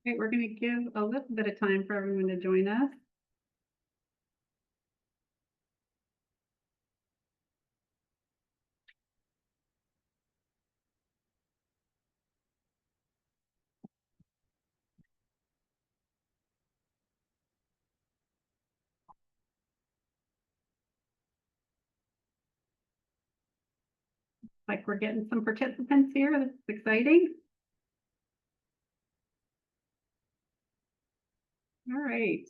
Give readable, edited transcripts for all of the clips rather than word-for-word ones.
Okay, we're going to give a little bit of time for everyone to join us. Like we're getting some participants here. That's exciting. All right.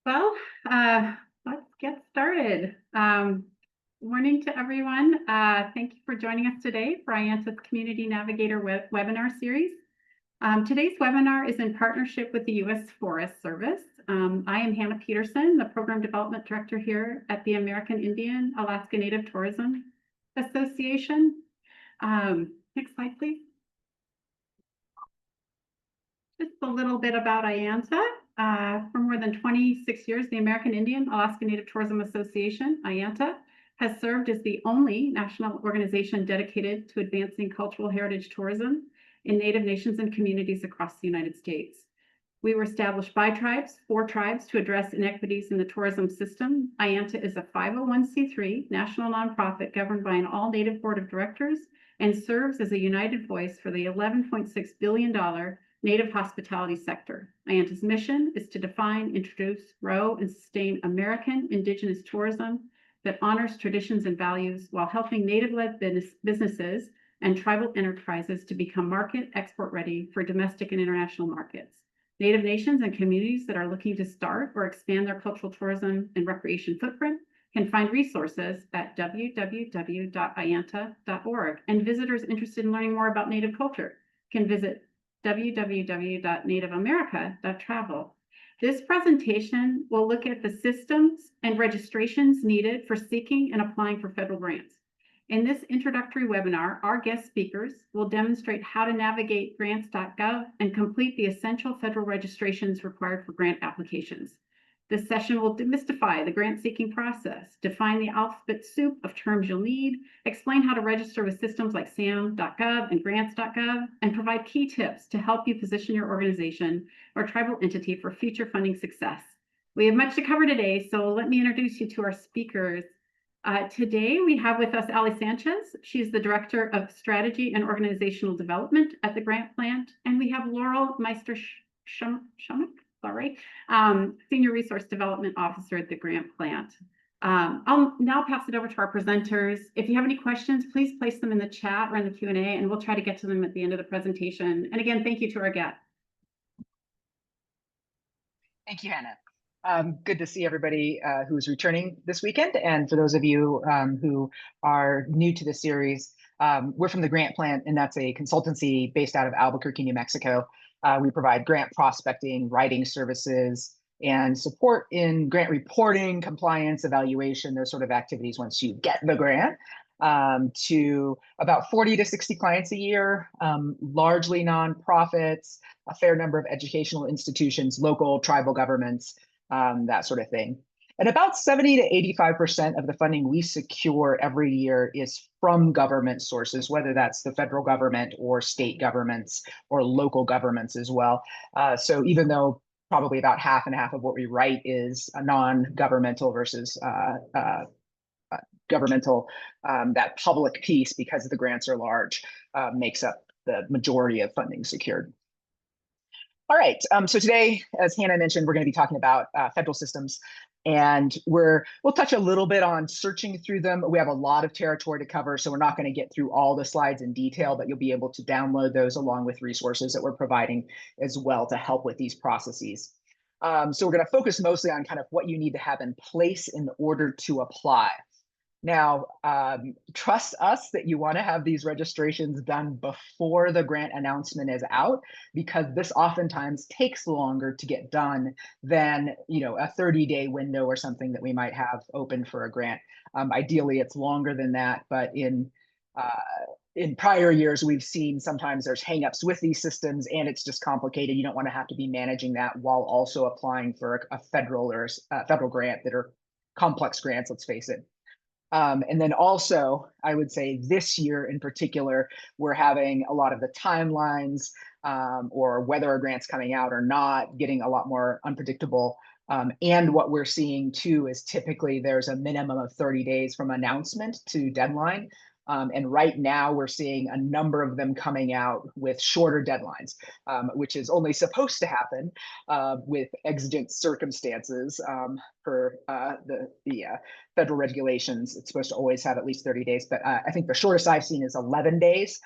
Well, let's get started. Morning to everyone. Thank you for joining us today for IANTA's Community Navigator webinar series. Today's webinar is in partnership with the U.S. Forest Service. I am Hannah Peterson, the Program Development Director here at the American Indian Alaska Native Tourism Association. Next slide, please. Just a little bit about IANTA. For more than 26 years, the American Indian Alaska Native Tourism Association, IANTA, has served as the only national organization dedicated to advancing cultural heritage tourism in Native nations and communities across the United States. We were established by tribes, for tribes, to address inequities in the tourism system. IANTA is a 501c3 national nonprofit governed by an all-Native board of directors and serves as a united voice for the $11.6 billion Native hospitality sector. IANTA's mission is to define, introduce, grow, and sustain American Indigenous tourism that honors traditions and values while helping Native-led businesses and tribal enterprises to become market export ready for domestic and international markets. Native nations and communities that are looking to start or expand their cultural tourism and recreation footprint can find resources at www.ianta.org, and visitors interested in learning more about Native culture can visit www.nativeamerica.travel. This presentation will look at the systems and registrations needed for seeking and applying for federal grants. In this introductory webinar, our guest speakers will demonstrate how to navigate Grants.gov and complete the essential federal registrations required for grant applications. This session will demystify the grant-seeking process, define the alphabet soup of terms you'll need, explain how to register with systems like SAM.gov and Grants.gov, and provide key tips to help you position your organization or tribal entity for future funding success. We have much to cover today, so let me introduce you to our speakers. Today, we have with us Ali Sanchez. She's the Director of Strategy and Organizational Development at the Grant Plant. And we have Laurel Meister-Shumick, Senior Resource Development Officer at the Grant Plant. I'll now pass it over to our presenters. If you have any questions, please place them in the chat or in the Q&A, and we'll try to get to them at the end of the presentation. And again, thank you to our guests. Thank you, Hannah. Good to see everybody who's returning this weekend. And for those of you who are new to the series, we're from the Grant Plant, and that's a consultancy based out of Albuquerque, New Mexico. We provide grant prospecting, writing services, and support in grant reporting, compliance, evaluation, those sort of activities once you get the grant, to about 40 to 60 clients a year, largely nonprofits, a fair number of educational institutions, local, tribal governments, that sort of thing. And about 70 to 85% of the funding we secure every year is from government sources, whether that's the federal government or state governments or local governments as well. So even though probably about half and half of what we write is non-governmental versus governmental, that public piece, because the grants are large, makes up the majority of funding secured. All right, so today, as Hannah mentioned, we're going to be talking about federal systems, and we'll touch a little bit on searching through them. We have a lot of territory to cover, so we're not going to get through all the slides in detail, but you'll be able to download those along with resources that we're providing as well to help with these processes. So we're going to focus mostly on kind of what you need to have in place in order to apply. Now, trust us that you want to have these registrations done before the grant announcement is out, because this oftentimes takes longer to get done than, a 30-day window or something that we might have open for a grant. Ideally, it's longer than that, but in prior years, we've seen sometimes there's hangups with these systems, and it's just complicated. You don't want to have to be managing that while also applying for a federal or federal grant that are complex grants, let's face it. And then also, I would say this year in particular, we're having a lot of the timelines or whether a grant's coming out or not, getting a lot more unpredictable. And what we're seeing too is typically there's a minimum of 30 days from announcement to deadline. And right now we're seeing a number of them coming out with shorter deadlines, which is only supposed to happen with exigent circumstances for the federal regulations. It's supposed to always have at least 30 days, but I think the shortest I've seen is 11 days.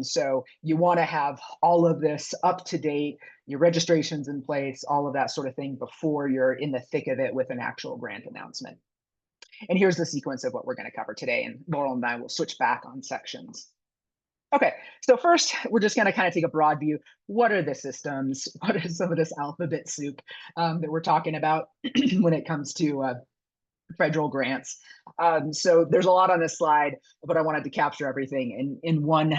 So you want to have all of this up to date, your registrations in place, all of that sort of thing before you're in the thick of it with an actual grant announcement. And here's the sequence of what we're going to cover today. And Laurel and I will switch back on sections. Okay, so first, we're just going to kind of take a broad view. What are the systems? What is some of this alphabet soup that we're talking about when it comes to federal grants? So there's a lot on this slide, but I wanted to capture everything in one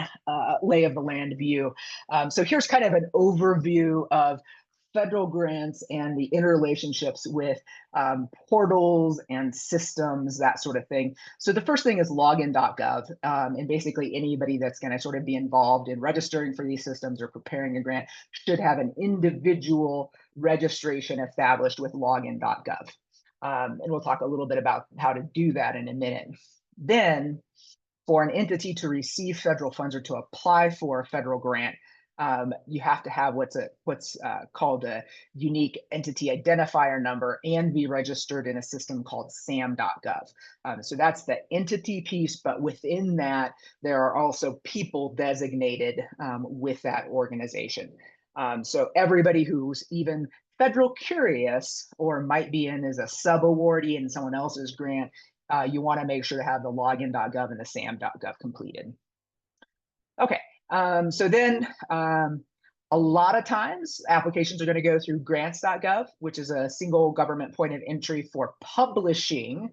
lay of the land view. So here's kind of an overview of federal grants and the interrelationships with portals and systems, that sort of thing. So the first thing is login.gov, and basically anybody that's going to sort of be involved in registering for these systems or preparing a grant should have an individual registration established with login.gov. And we'll talk a little bit about how to do that in a minute. Then, for an entity to receive federal funds or to apply for a federal grant, you have to have what's called a unique entity identifier number and be registered in a system called SAM.gov. So that's the entity piece, but within that, there are also people designated with that organization. So everybody who's even federal curious or might be in as a sub-awardee in someone else's grant, you want to make sure to have the login.gov and the SAM.gov completed. Okay, so then a lot of times applications are going to go through grants.gov, which is a single government point of entry for publishing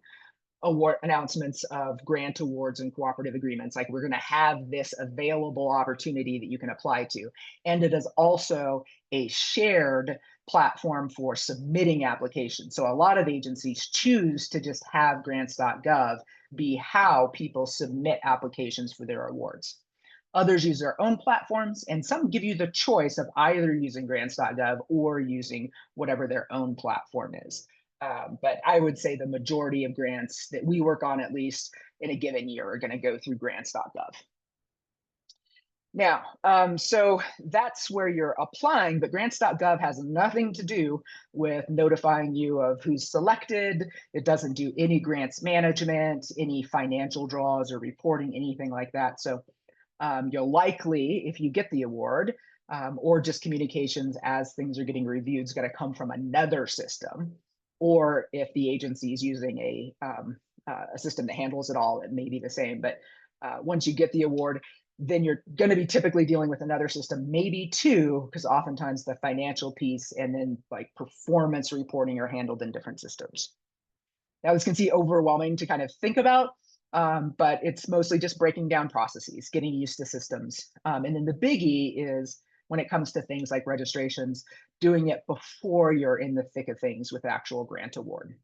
award announcements of grant awards and cooperative agreements. Like, we're going to have this available opportunity that you can apply to. And it is also a shared platform for submitting applications. So a lot of agencies choose to just have grants.gov be how people submit applications for their awards. Others use their own platforms, and some give you the choice of either using grants.gov or using whatever their own platform is. But I would say the majority of grants that we work on, at least in a given year, are going to go through grants.gov. Now, so that's where you're applying, but grants.gov has nothing to do with notifying you of who's selected. It doesn't do any grants management, any financial draws or reporting, anything like that. So you'll likely, if you get the award, or just communications as things are getting reviewed, is going to come from another system. Or if the agency is using a system that handles it all, it may be the same. But once you get the award, then you're going to be typically dealing with another system, maybe two, because oftentimes the financial piece and then like performance reporting are handled in different systems. Now, this can seem overwhelming to kind of think about, but it's mostly just breaking down processes, getting used to systems. And then the biggie is when it comes to things like registrations, doing it before you're in the thick of things with actual grant award.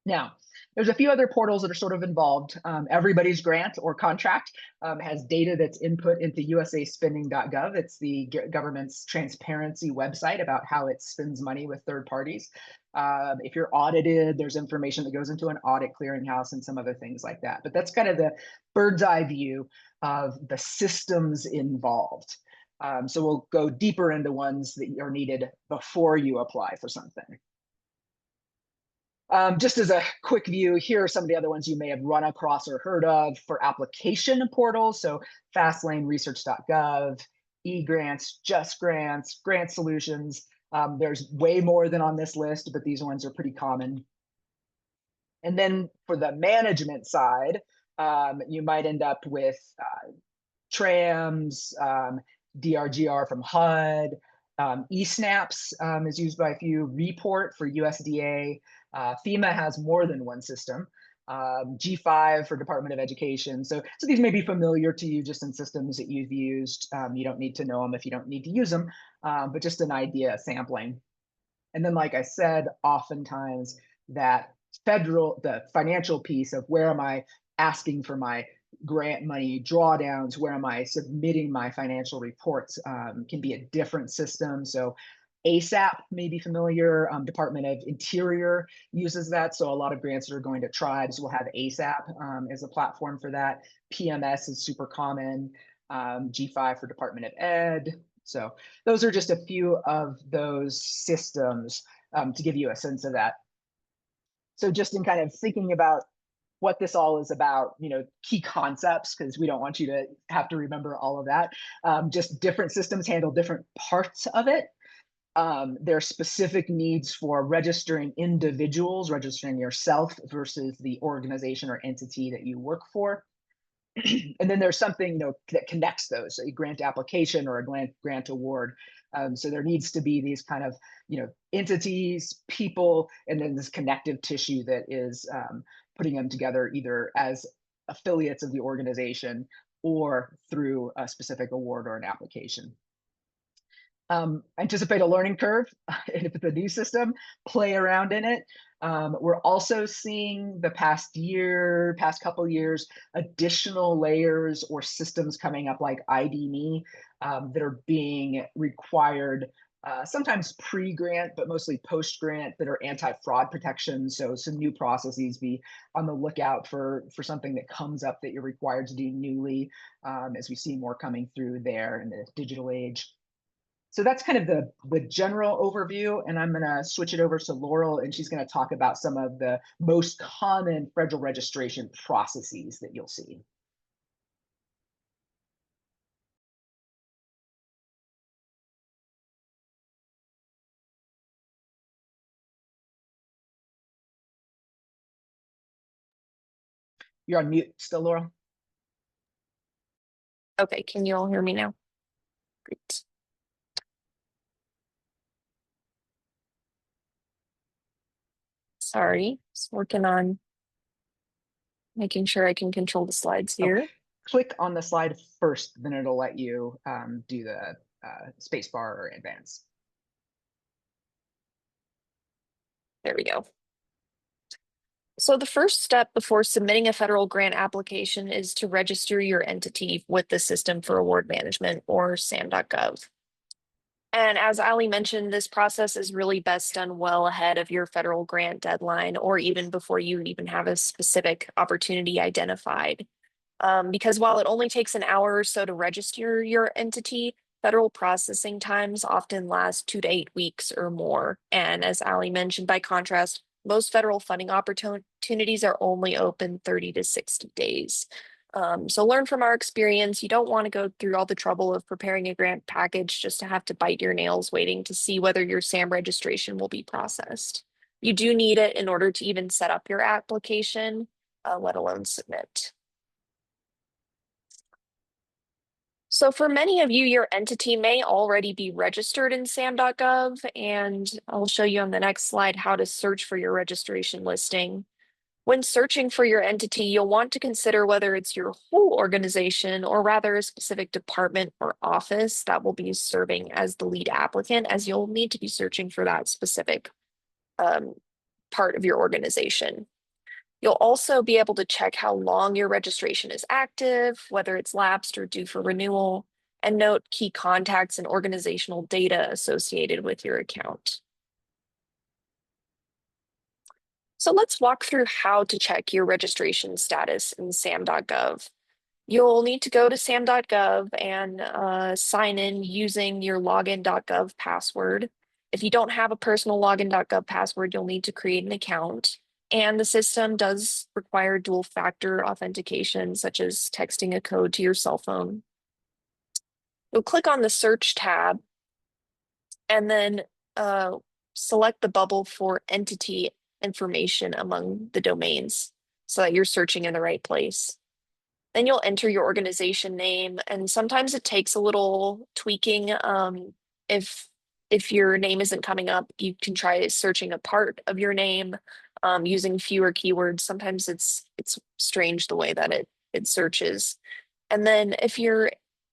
Now, there's a few other portals that are sort of involved. Everybody's grant or contract has data that's input into usaspending.gov. It's the government's transparency website about how it spends money with third parties. If you're audited, there's information that goes into an audit clearinghouse and some other things like that. But that's kind of the bird's eye view of the systems involved. So we'll go deeper into ones that are needed before you apply for something. Just as a quick view, here are some of the other ones you may have run across or heard of for application portals. So Fastlane, Research.gov, eGrants, Just Grants, Grant Solutions. There's way more than on this list, but these ones are pretty common. And then for the management side, you might end up with TRAMS, DRGR from HUD, eSnaps is used by a few, Report for USDA. FEMA has more than one system, G5 for Department of Education. So these may be familiar to you just in systems that you've used. You don't need to know them if you don't need to use them, but just an idea, sampling. And then, like I said, oftentimes that the financial piece of where am I asking for my grant money drawdowns, where am I submitting my financial reports, can be a different system. So ASAP may be familiar. Department of Interior uses that. So a lot of grants that are going to tribes will have ASAP as a platform for that. PMS is super common. G5 for Department of Ed. So those are just a few of those systems to give you a sense of that. So just in kind of thinking about what this all is about, key concepts, because we don't want you to have to remember all of that. Just different systems handle different parts of it. There are specific needs for registering individuals, registering yourself versus the organization or entity that you work for. And then there's something that connects those, a grant application or a grant award. So there needs to be these kind of entities, people, and then this connective tissue that is putting them together either as affiliates of the organization or through a specific award or an application. Anticipate a learning curve. And if it's a new system, play around in it. We're also seeing the past couple years, additional layers or systems coming up like ID.me that are being required, sometimes pre-grant, but mostly post-grant, that are anti-fraud protection. So some new processes, be on the lookout for something that comes up that you're required to do newly, as we see more coming through there in the digital age. So that's kind of the general overview, and I'm going to switch it over to Laurel, and she's going to talk about some of the most common federal registration processes that you'll see. You're on mute still, Laurel. Okay, can you all hear me now? Great. Sorry, just working on making sure I can control the slides here. Click on the slide first, then it'll let you do the space bar or advance. There we go. So the first step before submitting a federal grant application is to register your entity with the System for Award Management, or SAM.gov. And as Ali mentioned, this process is really best done well ahead of your federal grant deadline, or even before you even have a specific opportunity identified. Because while it only takes an hour or so to register your entity, federal processing times often last 2 to 8 weeks or more. And as Ali mentioned, by contrast, most federal funding opportunities are only open 30 to 60 days. So learn from our experience. You don't want to go through all the trouble of preparing a grant package just to have to bite your nails waiting to see whether your SAM registration will be processed. You do need it in order to even set up your application, let alone submit. So for many of you, your entity may already be registered in SAM.gov, and I'll show you on the next slide how to search for your registration listing. When searching for your entity, you'll want to consider whether it's your whole organization or rather a specific department or office that will be serving as the lead applicant, as you'll need to be searching for that specific part of your organization. You'll also be able to check how long your registration is active, whether it's lapsed or due for renewal, and note key contacts and organizational data associated with your account. So let's walk through how to check your registration status in SAM.gov. You'll need to go to SAM.gov and sign in using your login.gov password. If you don't have a personal login.gov password, you'll need to create an account. And the system does require dual factor authentication, such as texting a code to your cell phone. You'll click on the search tab and then select the bubble for entity information among the domains so that you're searching in the right place. Then you'll enter your organization name, and sometimes it takes a little tweaking. If your name isn't coming up, you can try searching a part of your name using fewer keywords. Sometimes it's strange the way that it searches. And then if your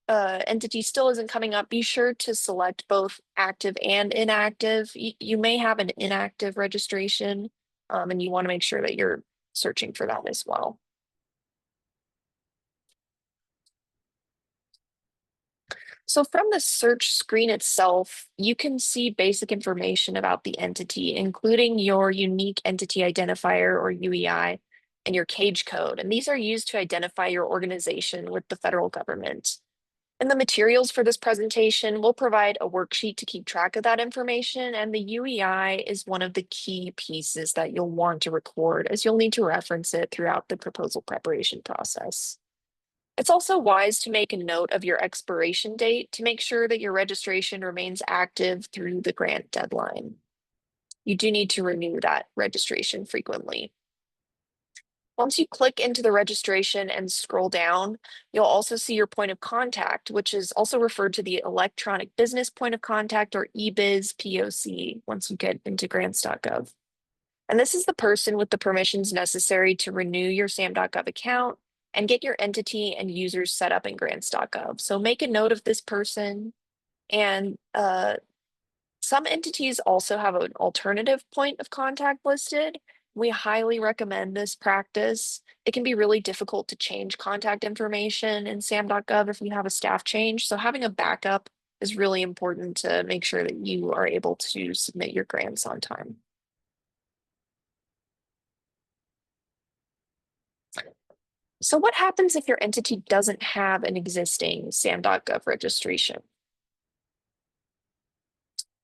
entity still isn't coming up, be sure to select both active and inactive. You may have an inactive registration. and you want to make sure that you're searching for that as well. So from the search screen itself, you can see basic information about the entity, including your unique entity identifier or UEI and your CAGE code. And these are used to identify your organization with the federal government. And the materials for this presentation will provide a worksheet to keep track of that information. And the UEI is one of the key pieces that you'll want to record, as you'll need to reference it throughout the proposal preparation process. It's also wise to make a note of your expiration date to make sure that your registration remains active through the grant deadline. You do need to renew that registration frequently. Once you click into the registration and scroll down, you'll also see your point of contact, which is also referred to the electronic business point of contact or eBiz POC once you get into grants.gov. And this is the person with the permissions necessary to renew your SAM.gov account and get your entity and users set up in grants.gov. So make a note of this person. And some entities also have an alternative point of contact listed. We highly recommend this practice. It can be really difficult to change contact information in SAM.gov if you have a staff change. So having a backup is really important to make sure that you are able to submit your grants on time. So what happens if your entity doesn't have an existing SAM.gov registration?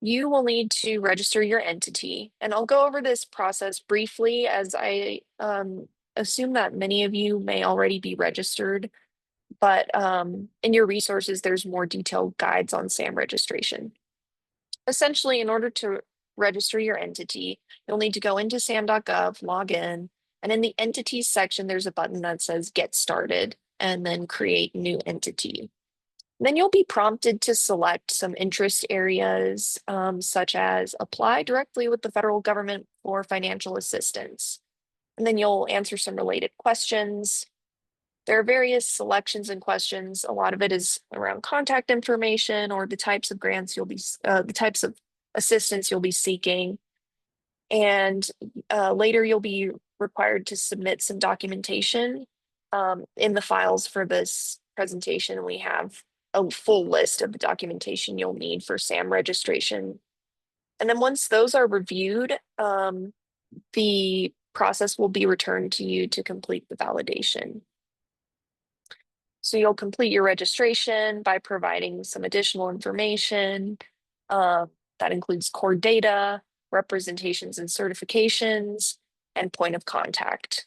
You will need to register your entity, and I'll go over this process briefly as I assume that many of you may already be registered, but in your resources, there's more detailed guides on SAM registration. Essentially, in order to register your entity, you'll need to go into SAM.gov, log in, and in the entities section, there's a button that says get started and then create new entity. Then you'll be prompted to select some interest areas, such as apply directly with the federal government for financial assistance. And then you'll answer some related questions. There are various selections and questions. A lot of it is around contact information or the types of grants you'll be, the types of assistance you'll be seeking. And later you'll be required to submit some documentation. In the files for this presentation, we have a full list of the documentation you'll need for SAM registration. And then once those are reviewed, the process will be returned to you to complete the validation. So you'll complete your registration by providing some additional information. That includes core data, representations and certifications, and point of contact.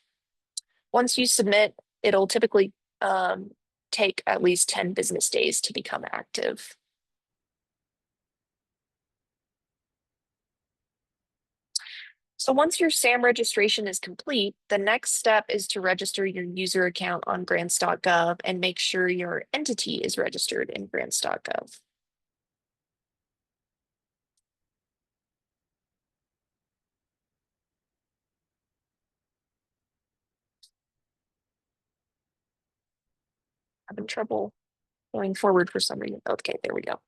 Once you submit, it'll typically take at least 10 business days to become active. So once your SAM registration is complete, the next step is to register your user account on grants.gov and make sure your entity is registered in grants.gov. Having trouble going forward for some reason. Okay, there we go.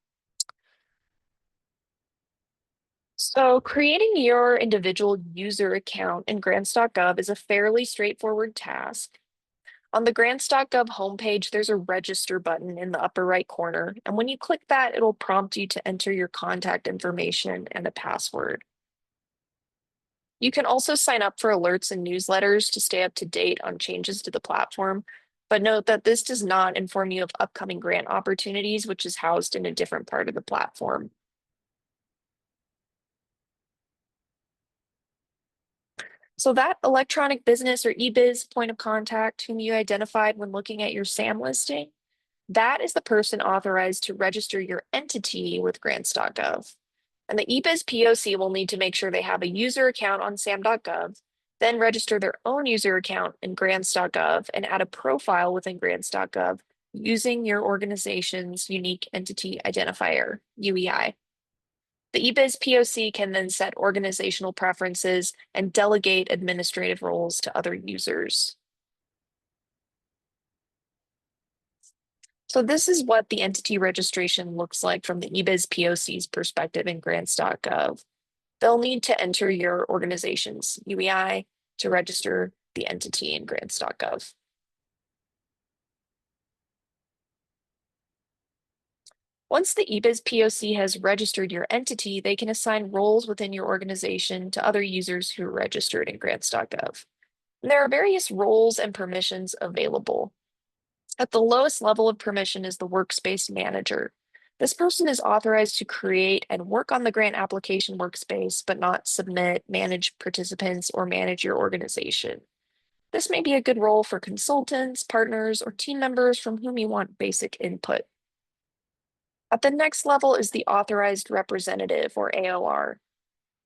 So creating your individual user account in grants.gov is a fairly straightforward task. On the grants.gov homepage, there's a register button in the upper right corner. And when you click that, it'll prompt you to enter your contact information and a password. You can also sign up for alerts and newsletters to stay up to date on changes to the platform. But note that this does not inform you of upcoming grant opportunities, which is housed in a different part of the platform. So that electronic business or eBiz point of contact whom you identified when looking at your SAM listing, that is the person authorized to register your entity with grants.gov. And the eBiz POC will need to make sure they have a user account on SAM.gov, then register their own user account in grants.gov and add a profile within grants.gov using your organization's unique entity identifier, UEI. The eBiz POC can then set organizational preferences and delegate administrative roles to other users. So this is what the entity registration looks like from the eBiz POC's perspective in grants.gov. They'll need to enter your organization's UEI to register the entity in Grants.gov. Once the eBiz POC has registered your entity, they can assign roles within your organization to other users who are registered in Grants.gov. And there are various roles and permissions available. At the lowest level of permission is the workspace manager. This person is authorized to create and work on the grant application workspace, but not submit, manage participants, or manage your organization. This may be a good role for consultants, partners, or team members from whom you want basic input. At the next level is the authorized representative, or AOR.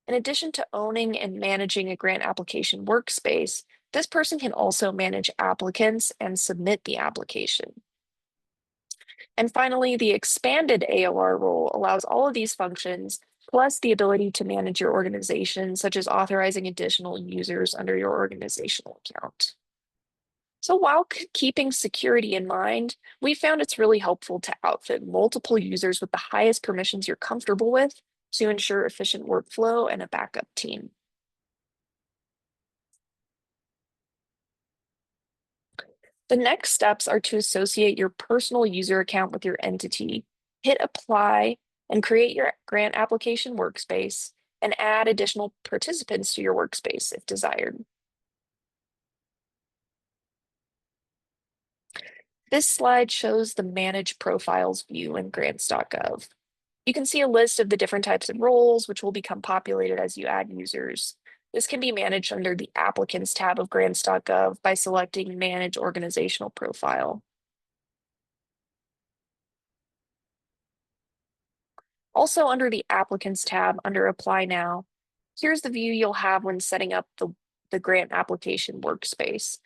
In addition to owning and managing a grant application workspace, this person can also manage applicants and submit the application. And finally, the expanded AOR role allows all of these functions, plus the ability to manage your organization, such as authorizing additional users under your organizational account. So while keeping security in mind, we found it's really helpful to outfit multiple users with the highest permissions you're comfortable with to ensure efficient workflow and a backup team. The next steps are to associate your personal user account with your entity, hit apply, and create your grant application workspace, and add additional participants to your workspace if desired. This slide shows the Manage Profiles view in Grants.gov. You can see a list of the different types of roles, which will become populated as you add users. This can be managed under the Applicants tab of Grants.gov by selecting Manage Organizational Profile. Also under the Applicants tab under Apply Now, here's the view you'll have when setting up the grant application workspace.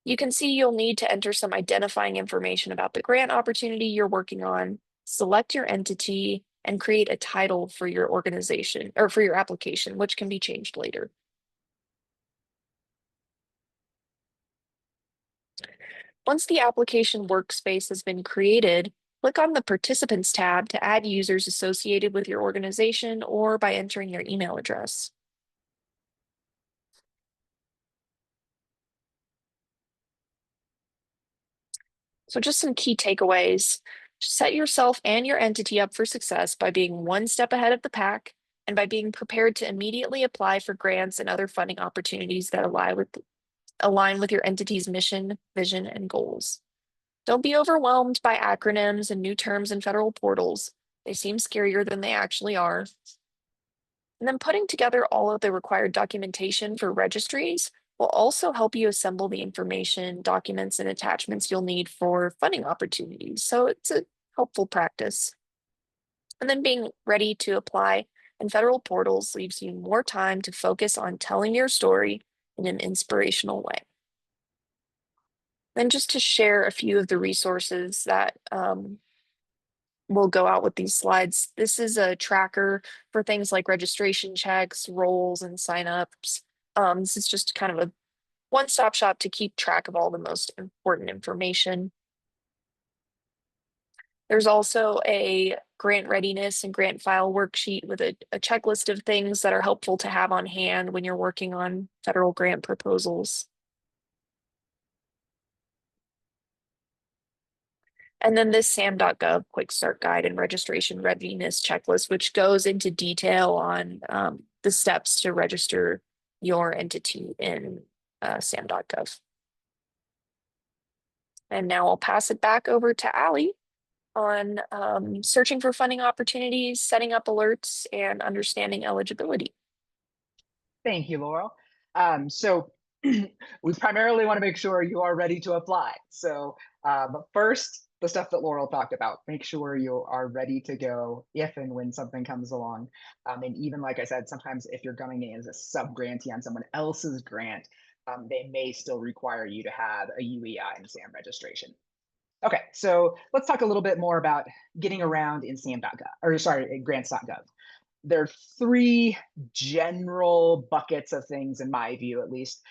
You can see you'll need to enter some identifying information about the grant opportunity you're working on, select your entity, and create a title for your organization or for your application, which can be changed later. Once the application workspace has been created, click on the Participants tab to add users associated with your organization or by entering your email address. So just some key takeaways. Set yourself and your entity up for success by being one step ahead of the pack and by being prepared to immediately apply for grants and other funding opportunities that align with your entity's mission, vision, and goals. Don't be overwhelmed by acronyms and new terms in federal portals. They seem scarier than they actually are. And then putting together all of the required documentation for registries will also help you assemble the information, documents, and attachments you'll need for funding opportunities. So it's a helpful practice. And then being ready to apply in federal portals leaves you more time to focus on telling your story in an inspirational way. Then just to share a few of the resources that will go out with these slides. This is a tracker for things like registration checks, roles, and signups. This is just kind of a one-stop shop to keep track of all the most important information. There's also a grant readiness and grant file worksheet with a checklist of things that are helpful to have on hand when you're working on federal grant proposals. And then this SAM.gov quick start guide and registration readiness checklist, which goes into detail on the steps to register your entity in SAM.gov. And now I'll pass it back over to Allie on searching for funding opportunities, setting up alerts, and understanding eligibility. Thank you, Laurel. So we primarily want to make sure you are ready to apply. So first, the stuff that Laurel talked about, make sure you are ready to go if and when something comes along. And even like I said, sometimes if you're going in as a sub-grantee on someone else's grant, they may still require you to have a UEI and SAM registration. Okay, so let's talk a little bit more about getting around in SAM.gov, or sorry, Grants.gov. There are three general buckets of things, in my view, at least.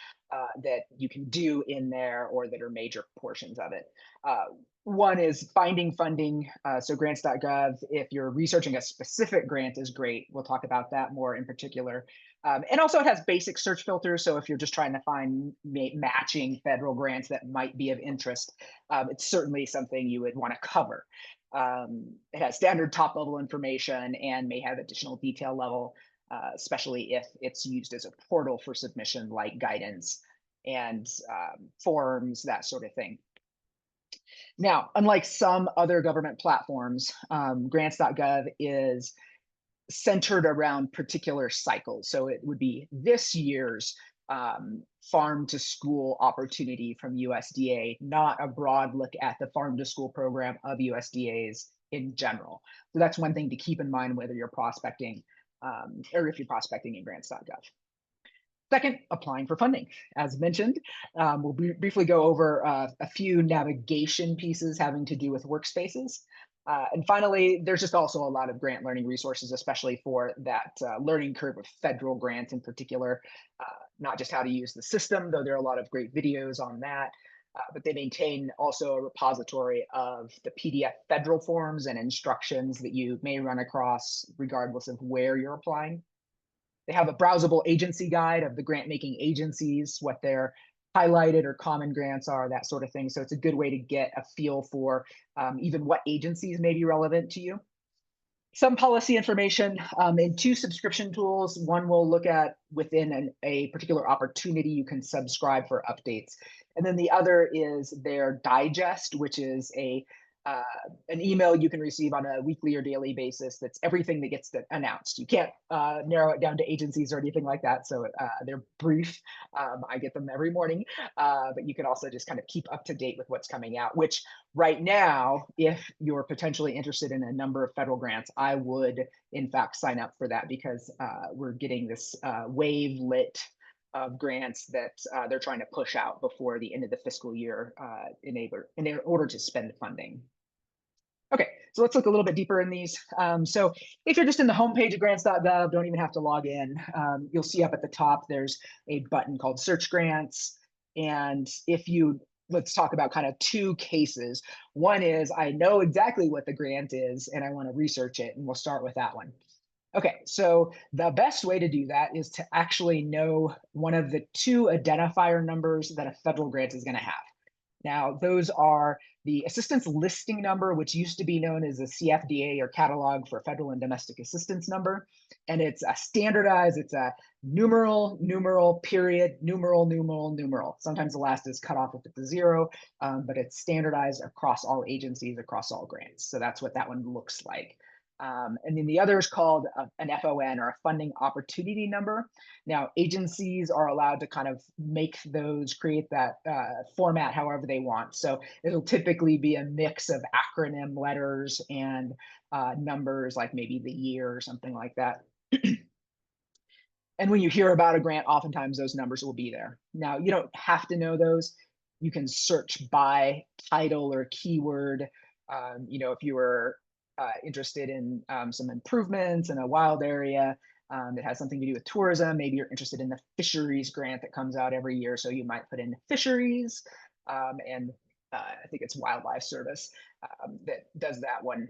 that you can do in there or that are major portions of it. One is finding funding. So grants.gov, if you're researching a specific grant, is great. We'll talk about that more in particular. And also it has basic search filters. So if you're just trying to find matching federal grants that might be of interest, it's certainly something you would want to cover. It has standard top level information and may have additional detail level, especially if it's used as a portal for submission, like guidance and forms, that sort of thing. Now, unlike some other government platforms, grants.gov is centered around particular cycles. So it would be this year's farm to school opportunity from USDA, not a broad look at the farm to school program of USDA's in general. So that's one thing to keep in mind whether you're prospecting or if you're prospecting in grants.gov. Second, applying for funding. As mentioned, we'll briefly go over a few navigation pieces having to do with workspaces. And finally, there's just also a lot of grant learning resources, especially for that learning curve of federal grants in particular, not just how to use the system, though there are a lot of great videos on that, but they maintain also a repository of the PDF federal forms and instructions that you may run across regardless of where you're applying. They have a browsable agency guide of the grant making agencies, what their highlighted or common grants are, that sort of thing. So it's a good way to get a feel for even what agencies may be relevant to you. Some policy information in two subscription tools. One will look at within a particular opportunity, you can subscribe for updates. And then the other is their digest, which is an email you can receive on a weekly or daily basis. That's everything that gets announced. You can't narrow it down to agencies or anything like that. So they're brief. I get them every morning, but you can also just kind of keep up to date with what's coming out, which right now, if you're potentially interested in a number of federal grants, I would in fact sign up for that because we're getting this wavelet of grants that they're trying to push out before the end of the fiscal year in order to spend funding. Okay, so let's look a little bit deeper in these. So if you're just in the homepage of grants.gov, don't even have to log in. You'll see up at the top, there's a button called Search Grants. And let's talk about kind of two cases. One is I know exactly what the grant is and I want to research it, and we'll start with that one. Okay, so the best way to do that is to actually know one of the two identifier numbers that a federal grant is going to have. Now, those are the assistance listing number, which used to be known as a CFDA or catalog for federal and domestic assistance number. And it's a standardized, it's a numeral, period, numeral. Sometimes the last is cut off if it's a zero, but it's standardized across all agencies, across all grants. So that's what that one looks like. And then the other is called an FON, or a funding opportunity number. Now, agencies are allowed to kind of create that format however they want. So it'll typically be a mix of acronym letters and numbers, like maybe the year or something like that. And when you hear about a grant, oftentimes those numbers will be there. Now, you don't have to know those. You can search by title or keyword. If you were interested in some improvements in a wild area that has something to do with tourism. Maybe you're interested in the fisheries grant that comes out every year. So you might put in fisheries and I think it's Wildlife Service that does that one.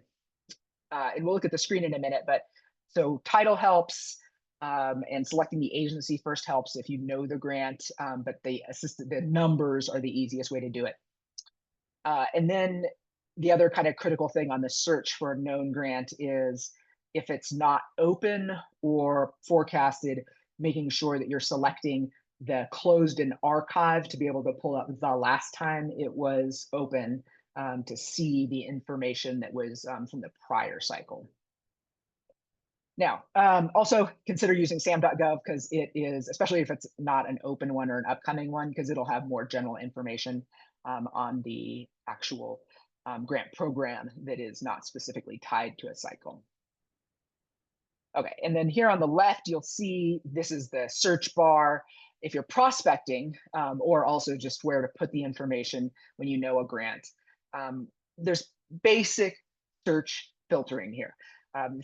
And we'll look at the screen in a minute, but so title helps and selecting the agency first helps if you know the grant, but the numbers are the easiest way to do it. And then the other kind of critical thing on the search for a known grant is if it's not open or forecasted, making sure that you're selecting the closed and archived to be able to pull up the last time it was open to see the information that was from the prior cycle. Now, also consider using SAM.gov because it is, especially if it's not an open one or an upcoming one, because it'll have more general information on the actual grant program that is not specifically tied to a cycle. Okay, and then here on the left, you'll see this is the search bar. If you're prospecting or also just where to put the information when you know a grant, there's basic search filtering here.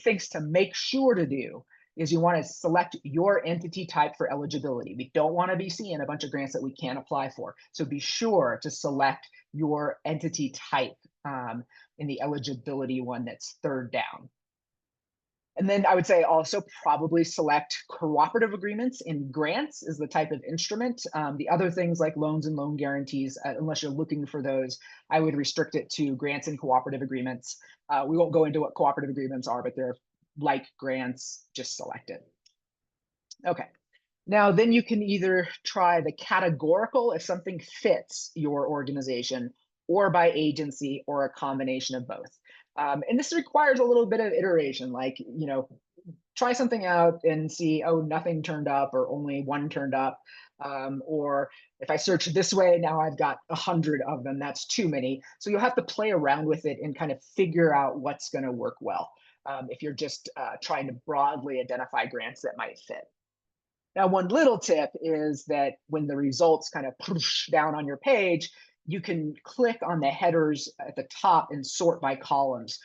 Things to make sure to do is you want to select your entity type for eligibility. We don't want to be seeing a bunch of grants that we can't apply for. So be sure to select your entity type in the eligibility one that's third down. And then I would say also probably select cooperative agreements in grants is the type of instrument. The other things like loans and loan guarantees, unless you're looking for those, I would restrict it to grants and cooperative agreements. We won't go into what cooperative agreements are, but they're like grants, just select it. Okay. Now, then you can either try the categorical if something fits your organization, or by agency, or a combination of both. And this requires a little bit of iteration, like, try something out and see, oh, nothing turned up, or only one turned up. Or if I search this way, now I've got 100 of them, that's too many. So you'll have to play around with it and kind of figure out what's going to work well if you're just trying to broadly identify grants that might fit. Now, one little tip is that when the results kind of push down on your page, you can click on the headers at the top and sort by columns.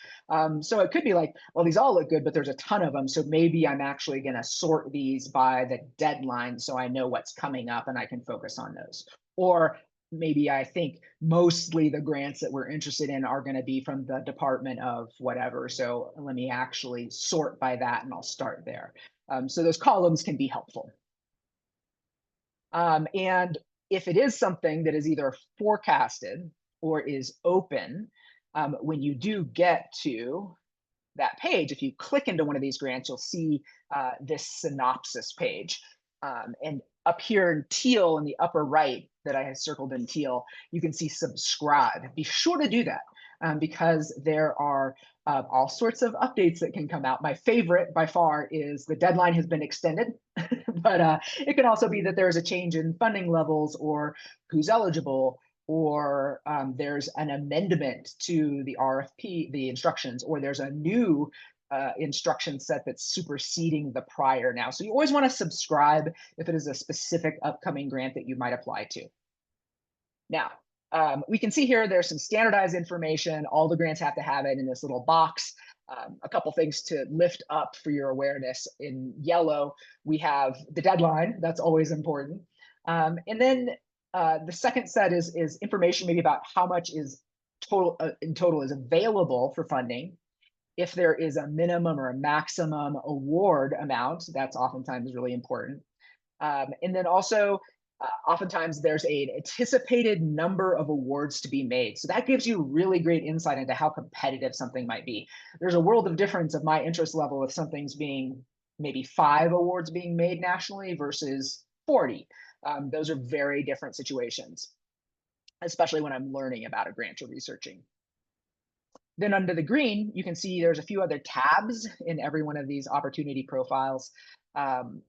So it could be like, well, these all look good, but there's a ton of them. So maybe I'm actually going to sort these by the deadline so I know what's coming up and I can focus on those. Or maybe I think mostly the grants that we're interested in are going to be from the Department of whatever. So let me actually sort by that and I'll start there. So those columns can be helpful. And if it is something that is either forecasted or is open, when you do get to that page, if you click into one of these grants, you'll see this synopsis page. And up here in teal in the upper right that I have circled in teal, you can see subscribe. Be sure to do that because there are all sorts of updates that can come out. My favorite by far is the deadline has been extended, but it can also be that there's a change in funding levels or who's eligible, or there's an amendment to the RFP, the instructions, or there's a new instruction set that's superseding the prior now. So you always want to subscribe if it is a specific upcoming grant that you might apply to. Now, we can see here there's some standardized information. All the grants have to have it in this little box. A couple things to lift up for your awareness. In yellow, we have the deadline. That's always important. And then the second set is information maybe about how much is in total is available for funding. If there is a minimum or a maximum award amount, that's oftentimes really important. And then also, oftentimes there's an anticipated number of awards to be made. So that gives you really great insight into how competitive something might be. There's a world of difference of my interest level if something's being maybe 5 awards being made nationally versus 40. Those are very different situations, especially when I'm learning about a grant or researching. Then under the green, you can see there's a few other tabs in every one of these opportunity profiles.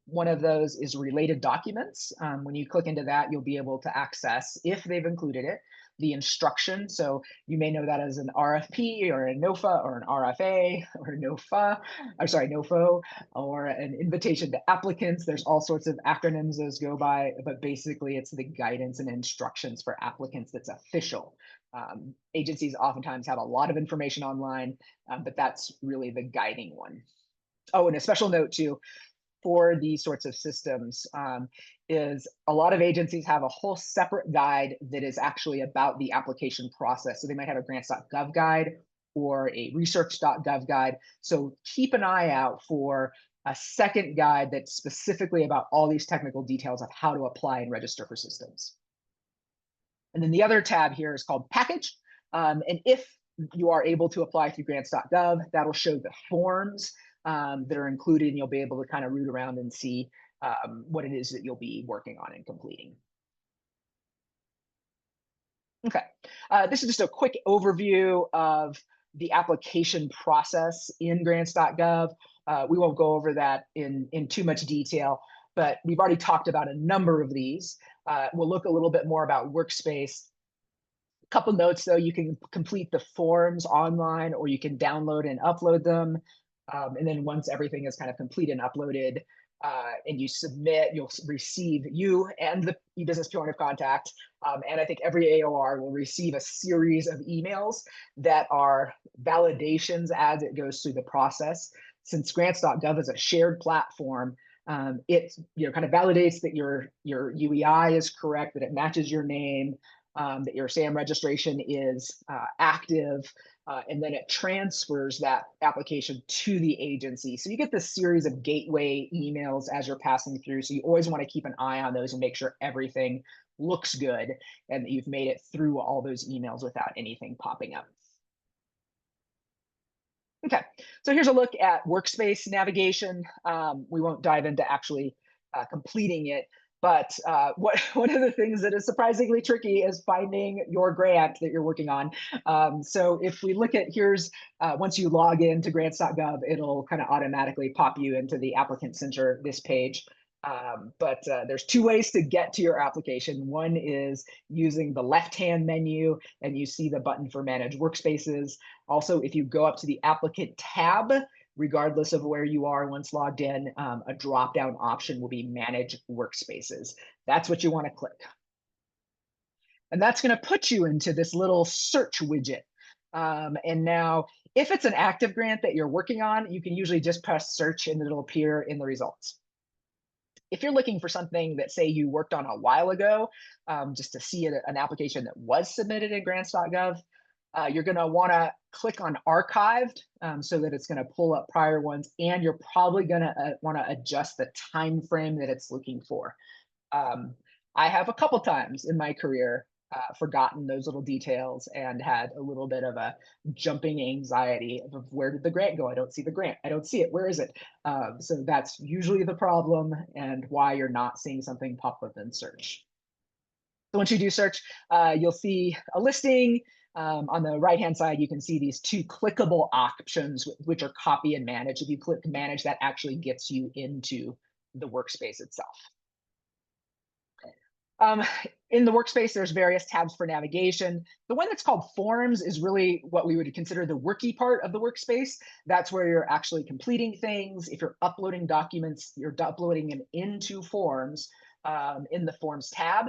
One of those is related documents. When you click into that, you'll be able to access, if they've included it, the instruction. So you may know that as an RFP or a NOFA or an RFA or NOFO, or an invitation to applicants. There's all sorts of acronyms those go by, but basically it's the guidance and instructions for applicants that's official. Agencies oftentimes have a lot of information online, but that's really the guiding one. Oh, and a special note too, for these sorts of systems is a lot of agencies have a whole separate guide that is actually about the application process. So they might have a grants.gov guide or a research.gov guide. So keep an eye out for a second guide that's specifically about all these technical details of how to apply and register for systems. And then the other tab here is called package. And if you are able to apply through grants.gov, that'll show the forms that are included, and you'll be able to kind of root around and see what it is that you'll be working on and completing. Okay, this is just a quick overview of the application process in grants.gov. We won't go over that in too much detail, but we've already talked about a number of these. We'll look a little bit more about Workspace. A couple notes though, you can complete the forms online or you can download and upload them. And then once everything is kind of complete and uploaded and you submit, you'll receive, you and the e-business point of contact, and I think every AOR will receive a series of emails that are validations as it goes through the process. since grants.gov is a shared platform, it kind of validates that your UEI is correct, that it matches your name, that your SAM registration is active, and then it transfers that application to the agency. So you get this series of gateway emails as you're passing through. So you always want to keep an eye on those and make sure everything looks good and that you've made it through all those emails without anything popping up. Okay, so here's a look at workspace navigation. We won't dive into actually completing it, but one of the things that is surprisingly tricky is finding your grant that you're working on. So if we look at once you log into grants.gov, it'll kind of automatically pop you into the applicant center, this page. But there's two ways to get to your application. One is using the left-hand menu, and you see the button for Manage Workspaces. Also, if you go up to the Applicant tab, regardless of where you are once logged in, a drop-down option will be Manage Workspaces. That's what you want to click. And that's going to put you into this little search widget. And now, if it's an active grant that you're working on, you can usually just press search and it'll appear in the results. If you're looking for something that, say, you worked on a while ago, just to see an application that was submitted in grants.gov, you're going to want to click on archived so that it's going to pull up prior ones, and you're probably going to want to adjust the time frame that it's looking for. I have a couple times in my career forgotten those little details and had a little bit of a jumping anxiety of where did the grant go? I don't see the grant. I don't see it. Where is it? So that's usually the problem and why you're not seeing something pop up in search. So once you do search, you'll see a listing. On the right-hand side, you can see these two clickable options, which are copy and manage. If you click manage, that actually gets you into the workspace itself. In the workspace, there's various tabs for navigation. The one that's called Forms is really what we would consider the worky part of the workspace. That's where you're actually completing things. If you're uploading documents, you're uploading them into Forms in the Forms tab.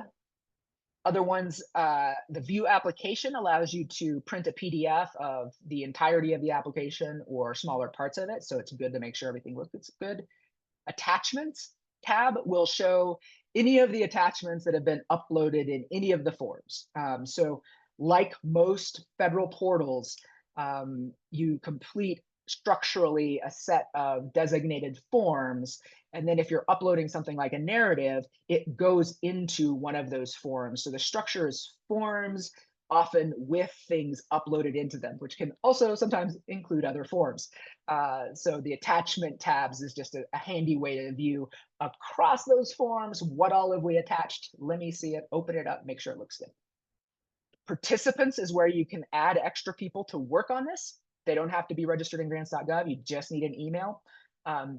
Other ones, the View Application allows you to print a PDF of the entirety of the application or smaller parts of it. So it's good to make sure everything looks good. Attachments tab will show any of the attachments that have been uploaded in any of the forms. So like most federal portals, you complete structurally a set of designated forms. And then if you're uploading something like a narrative, it goes into one of those forms. So the structure is forms, often with things uploaded into them, which can also sometimes include other forms. So the attachment tabs is just a handy way to view across those forms, what all have we attached? Let me see it, open it up, make sure it looks good. Participants is where you can add extra people to work on this. They don't have to be registered in grants.gov, you just need an email.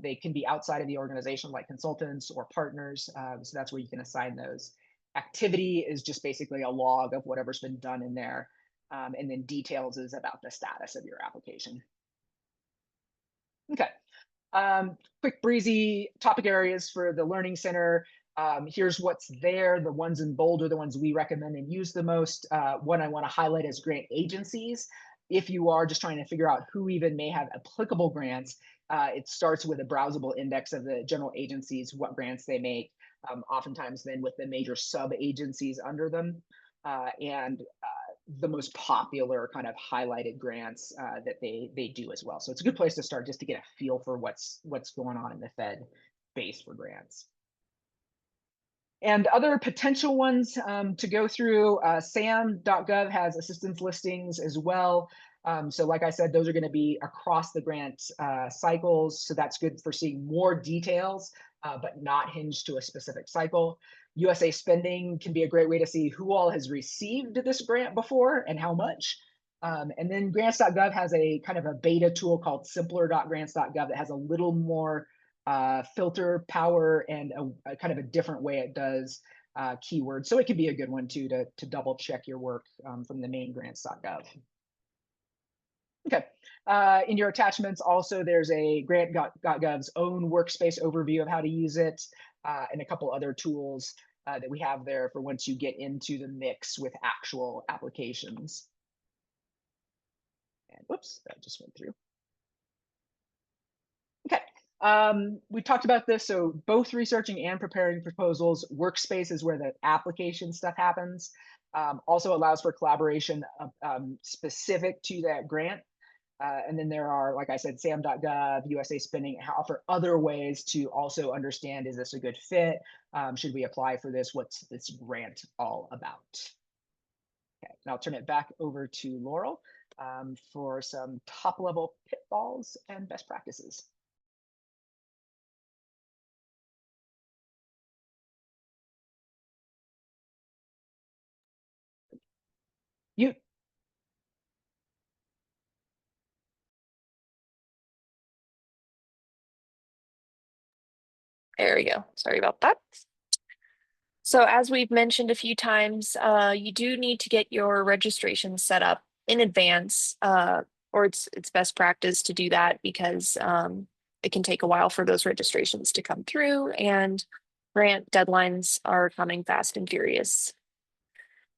They can be outside of the organization like consultants or partners, so that's where you can assign those. Activity is just basically a log of whatever's been done in there. And then details is about the status of your application. Okay, quick breezy topic areas for the Learning Center. Here's what's there. The ones in bold are the ones we recommend and use the most. One I want to highlight is grant agencies. If you are just trying to figure out who even may have applicable grants, it starts with a browsable index of the general agencies, what grants they make, oftentimes then with the major sub-agencies under them, and the most popular kind of highlighted grants that they do as well. So it's a good place to start just to get a feel for what's going on in the Fed base for grants. And other potential ones to go through, SAM.gov has assistance listings as well. So like I said, those are going to be across the grant cycles. So that's good for seeing more details, but not hinged to a specific cycle. USA Spending can be a great way to see who all has received this grant before and how much. And then grants.gov has a kind of a beta tool called simpler.grants.gov that has a little more filter power and a kind of a different way it does keywords. So it could be a good one too to double check your work from the main grants.gov. Okay, in your attachments also there's a grant.gov's own workspace overview of how to use it and a couple other tools that we have there for once you get into the mix with actual applications. And whoops, that just went through. We talked about this. So both researching and preparing proposals, workspace is where the application stuff happens. Also allows for collaboration specific to that grant. And then there are, like I said, SAM.gov, USA Spending offer other ways to also understand, is this a good fit? Should we apply for this? What's this grant all about? Okay, and I'll turn it back over to Laurel for some top level pitfalls and best practices. You. There we go. Sorry about that. So as we've mentioned a few times, you do need to get your registration set up in advance, or it's best practice to do that because it can take a while for those registrations to come through, and grant deadlines are coming fast and furious.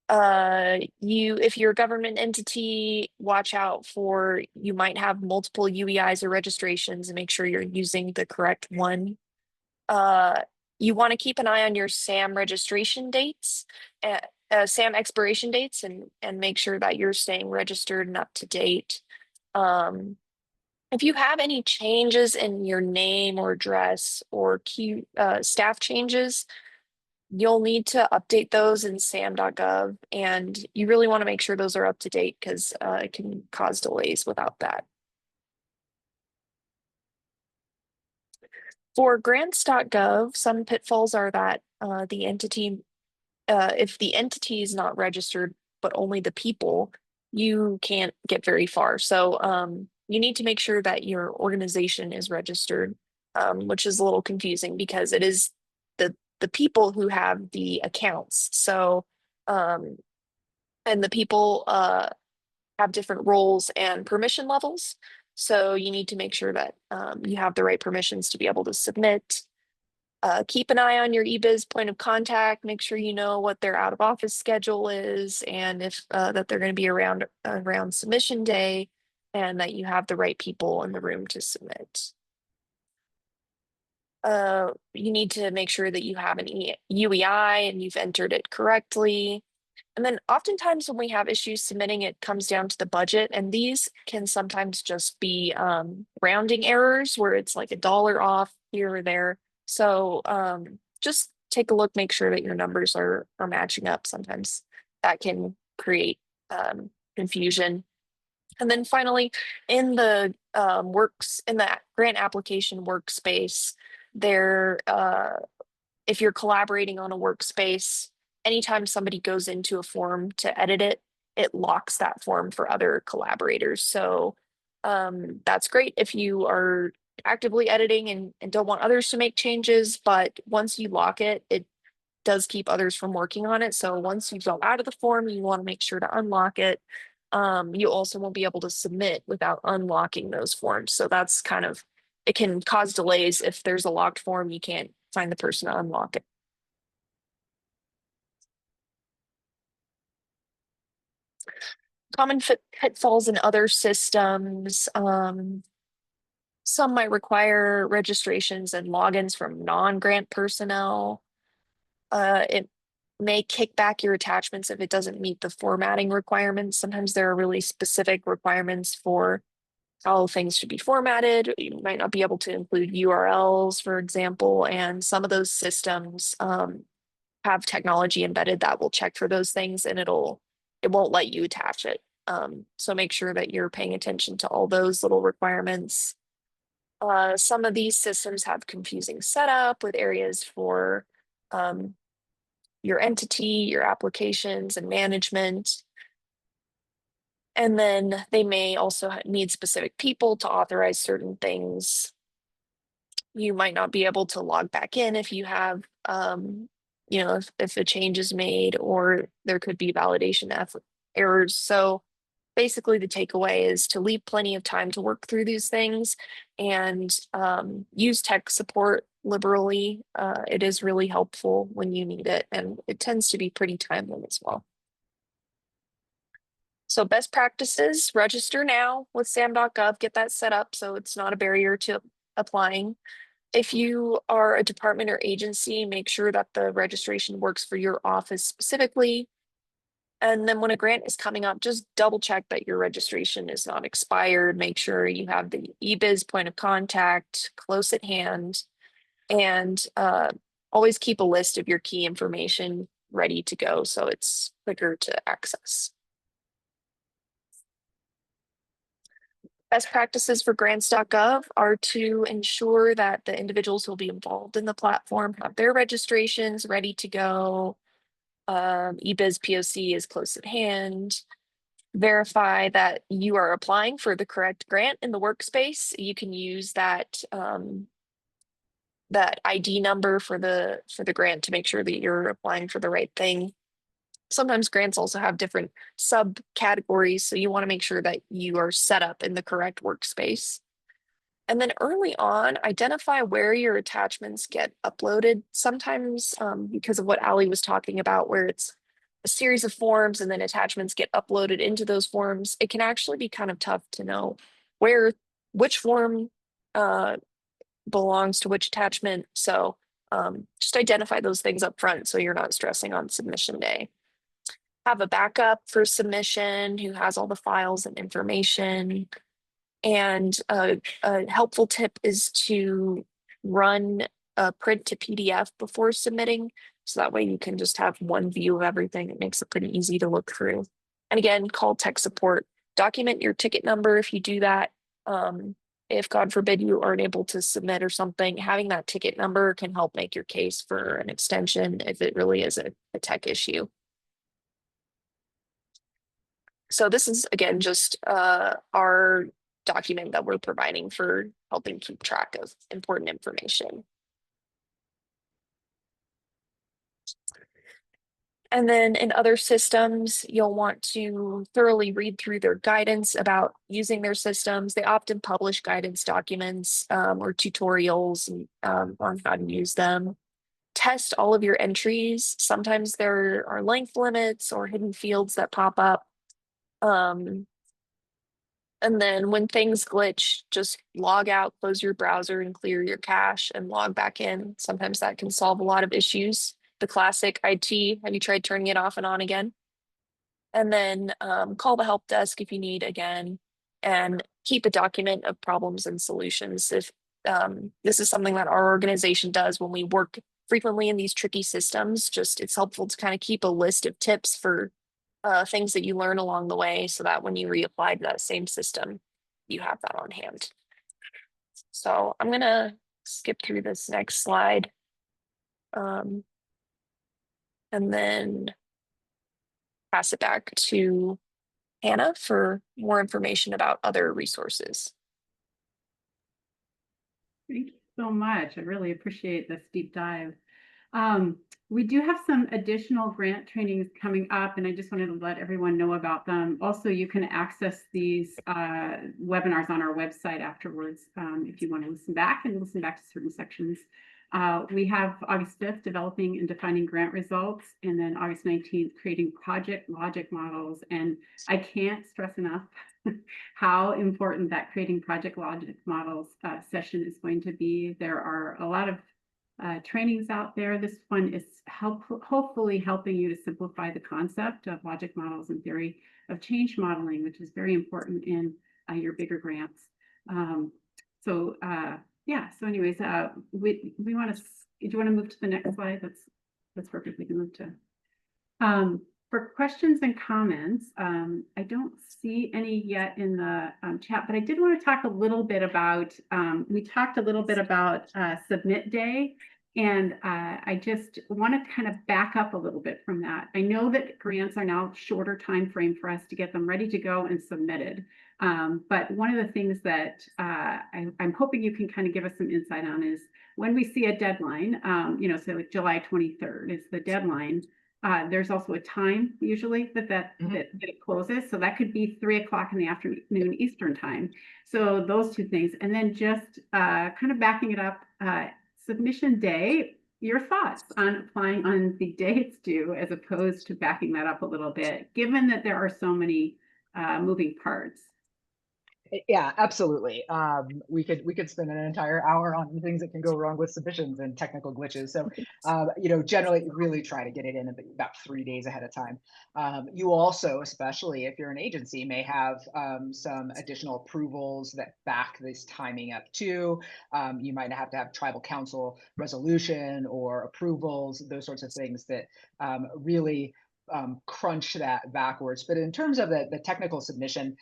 If you're a government entity, watch out for, you might have multiple UEIs or registrations, and make sure you're using the correct one. You want to keep an eye on your SAM registration dates, SAM expiration dates, and make sure that you're staying registered and up to date. If you have any changes in your name or address or key staff changes, you'll need to update those in SAM.gov, and you really want to make sure those are up to date because it can cause delays without that. For grants.gov, some pitfalls are that the entity, if the entity is not registered, but only the people, you can't get very far. So you need to make sure that your organization is registered, which is a little confusing because it is the people who have the accounts. So and the people have different roles and permission levels. So you need to make sure that you have the right permissions to be able to submit. Keep an eye on your eBiz point of contact. Make sure you know what their out of office schedule is, and if that they're going to be around submission day, and that you have the right people in the room to submit. You need to make sure that you have an UEI and you've entered it correctly. And then oftentimes when we have issues submitting, it comes down to the budget, and these can sometimes just be rounding errors where it's like $1 off here or there. So just take a look, make sure that your numbers are matching up. Sometimes that can create confusion. And then finally, in the in that grant application workspace, there, if you're collaborating on a workspace, anytime somebody goes into a form to edit it, it locks that form for other collaborators. So that's great if you are actively editing and don't want others to make changes, but once you lock it, it does keep others from working on it. So once you go out of the form, you want to make sure to unlock it. You also won't be able to submit without unlocking those forms. So that's kind of, it can cause delays if there's a locked form, you can't find the person to unlock it. Common pitfalls in other systems. Some might require registrations and logins from non-grant personnel. It may kick back your attachments if it doesn't meet the formatting requirements. Sometimes there are really specific requirements for how things should be formatted. You might not be able to include URLs, for example, and some of those systems have technology embedded that will check for those things, and it won't let you attach it. So make sure that you're paying attention to all those little requirements. Some of these systems have confusing setup with areas for your entity, your applications, and management. And then they may also need specific people to authorize certain things. You might not be able to log back in if you have, if a change is made, or there could be validation errors. So basically the takeaway is to leave plenty of time to work through these things and use tech support liberally. It is really helpful when you need it, and it tends to be pretty timely as well. So best practices, register now with SAM.gov, get that set up so it's not a barrier to applying. If you are a department or agency, make sure that the registration works for your office specifically. And then when a grant is coming up, just double check that your registration is not expired. Make sure you have the eBiz point of contact close at hand, and always keep a list of your key information ready to go so it's quicker to access. Best practices for grants.gov are to ensure that the individuals who will be involved in the platform have their registrations ready to go. eBiz POC is close at hand. Verify that you are applying for the correct grant in the workspace. You can use that that ID number for the grant to make sure that you're applying for the right thing. Sometimes grants also have different subcategories, so you want to make sure that you are set up in the correct workspace. And then early on, identify where your attachments get uploaded. Sometimes because of what Ali was talking about, where it's a series of forms and then attachments get uploaded into those forms, it can actually be kind of tough to know which form belongs to which attachment. So just identify those things up front so you're not stressing on submission day. Have a backup for submission who has all the files and information. And a helpful tip is to run a print to PDF before submitting. So that way you can just have one view of everything. It makes it pretty easy to look through. And again, call tech support. Document your ticket number if you do that. If God forbid you aren't able to submit or something, having that ticket number can help make your case for an extension if it really is a tech issue. So this is, again, just our document that we're providing for helping keep track of important information. And then in other systems, you'll want to thoroughly read through their guidance about using their systems. They often publish guidance documents or tutorials on how to use them. Test all of your entries. Sometimes there are length limits or hidden fields that pop up. And then when things glitch, just log out, close your browser and clear your cache and log back in. Sometimes that can solve a lot of issues. The classic IT, have you tried turning it off and on again? And then call the help desk if you need again, and keep a document of problems and solutions. If this is something that our organization does when we work frequently in these tricky systems, it's helpful to kind of keep a list of tips for things that you learn along the way so that when you reapply to that same system, you have that on hand. So I'm gonna skip through this next slide. And then pass it back to Hannah for more information about other resources. Thank you so much. I really appreciate this deep dive. We do have some additional grant trainings coming up, and I just wanted to let everyone know about them. Also, you can access these webinars on our website afterwards if you want to listen back to certain sections. We have August 5th, developing and defining grant results, and then August 19th, creating project logic models. And I can't stress enough how important that creating project logic models session is going to be. There are a lot of trainings out there. This one is hopefully helping you to simplify the concept of logic models and theory of change modeling, which is very important in your bigger grants. Yeah, so anyways, we want to, do you want to move to the next slide? That's perfect. We can move to. For questions and comments, I don't see any yet in the chat, but I did want to talk a little bit about, we talked a little bit about submit day, and I just want to kind of back up a little bit from that. I know that grants are now shorter time frame for us to get them ready to go and submitted. But one of the things that I'm hoping you can kind of give us some insight on is when we see a deadline, so like July 23rd is the deadline. There's also a time usually that it closes. So that could be 3 o'clock in the afternoon Eastern time. So those two things. And then just kind of backing it up, submission day, your thoughts on applying on the day it's due as opposed to backing that up a little bit, given that there are so many moving parts. Yeah, absolutely. We could spend an entire hour on the things that can go wrong with submissions and technical glitches. So, generally, really try to get it in about 3 days ahead of time. You also, especially if you're an agency, may have some additional approvals that back this timing up too. You might have to have tribal council resolution or approvals, those sorts of things that really crunch that backwards. But in terms of the technical submission,